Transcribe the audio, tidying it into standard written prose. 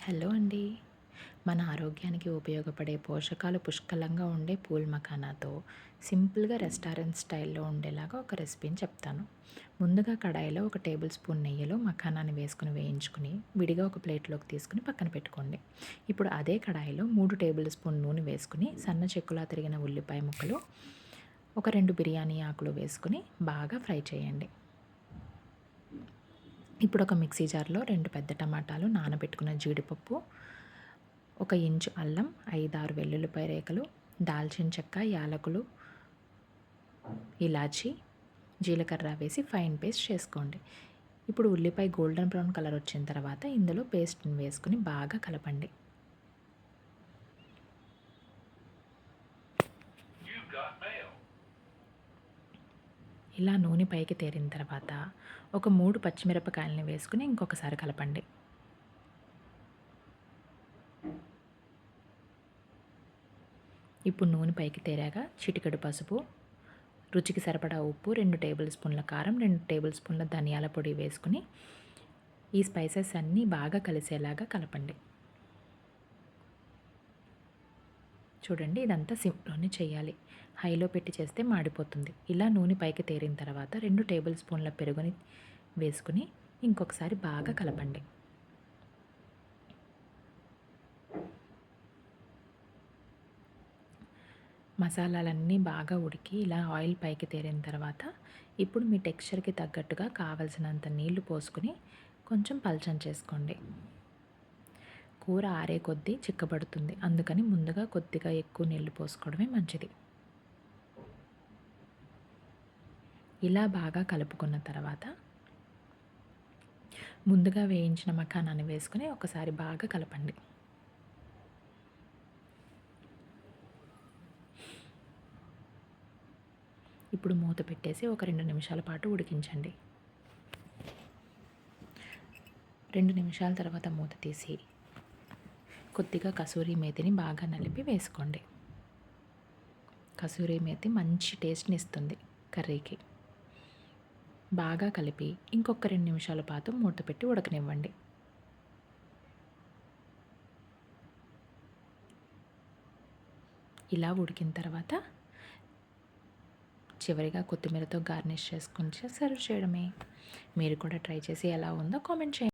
Hello అండి. మన ఆరోగ్యానికి ఉపయోగపడే పోషకాలు పుష్కలంగా ఉండే పూల్ మఖానాతో సింపుల్గా రెస్టారెంట్ స్టైల్లో ఉండేలాగా ఒక రెసిపీని చెప్తాను. ముందుగా కడాయిలో ఒక టేబుల్ స్పూన్ నెయ్యిలో మఖానాన్ని వేసుకుని వేయించుకుని విడిగా ఒక ప్లేట్లోకి తీసుకుని పక్కన పెట్టుకోండి. ఇప్పుడు అదే కడాయిలో 3 టేబుల్ స్పూన్ నూనె వేసుకుని సన్న చెక్కులా తరిగిన ఉల్లిపాయ ముక్కలు, ఒక 2 బిర్యానీ ఆకులు వేసుకుని బాగా ఫ్రై చేయండి. ఇప్పుడు ఒక మిక్సీ జార్లో 2 పెద్ద టమాటాలు, నానబెట్టుకున్న జీడిపప్పు, ఒక ఇంచు అల్లం, 5-6 వెల్లుల్లిపాయ రేఖలు, దాల్చిన చెక్క, యాలకులు, ఇలాచి, జీలకర్ర వేసి ఫైన్ పేస్ట్ చేసుకోండి. ఇప్పుడు ఉల్లిపాయ గోల్డెన్ బ్రౌన్ కలర్ వచ్చిన తర్వాత ఇందులో పేస్ట్ని వేసుకుని బాగా కలపండి. ఇలా నూనె పైకి తేరిన తర్వాత ఒక 3 పచ్చిమిరపకాయలని వేసుకుని ఇంకొకసారి కలపండి. ఇప్పుడు నూనె పైకి తేరాక చిటికెడు పసుపు, రుచికి సరిపడా ఉప్పు, 2 టేబుల్ స్పూన్ల కారం, 2 టేబుల్ స్పూన్ల ధనియాల పొడి వేసుకుని ఈ స్పైసెస్ అన్నీ బాగా కలిసేలాగా కలపండి. చూడండి, ఇదంతా సిమ్లోనే చేయాలి. హైలో పెట్టి చేస్తే మాడిపోతుంది. ఇలా నూనె పైకి తేరిన తర్వాత 2 టేబుల్ స్పూన్ల పెరుగుని వేసుకుని ఇంకొకసారి బాగా కలపండి. మసాలాలన్నీ బాగా ఉడికి ఇలా ఆయిల్ పైకి తేరిన తర్వాత ఇప్పుడు మీ టెక్స్చర్కి తగ్గట్టుగా కావలసినంత నీళ్లు పోసుకుని కొంచెం పల్చం చేసుకోండి. కూర ఆరే కొద్దీ చిక్కబడుతుంది, అందుకని ముందుగా కొద్దిగా ఎక్కువ నీళ్లు పోసుకోవడమే మంచిది. ఇలా బాగా కలుపుకున్న తర్వాత ముందుగా వేయించిన మఖానాన్ని వేసుకుని ఒకసారి బాగా కలపండి. ఇప్పుడు మూత పెట్టేసి ఒక 2 నిమిషాల పాటు ఉడికించండి. 2 నిమిషాల తర్వాత మూత తీసి కొద్దిగా కసూరి మేతిని బాగా నలిపి వేసుకోండి. కసూరి మేతి మంచి టేస్ట్ని ఇస్తుంది కర్రీకి. బాగా కలిపి ఇంకొక 2 నిమిషాల పాటు మూత పెట్టి ఉడకనివ్వండి. ఇలా ఉడికిన తర్వాత చివరిగా కొత్తిమీరతో గార్నిష్ చేసుకొని సర్వ్ చేయడమే. మీరు కూడా ట్రై చేసి ఎలా ఉందో కామెంట్ చేయండి.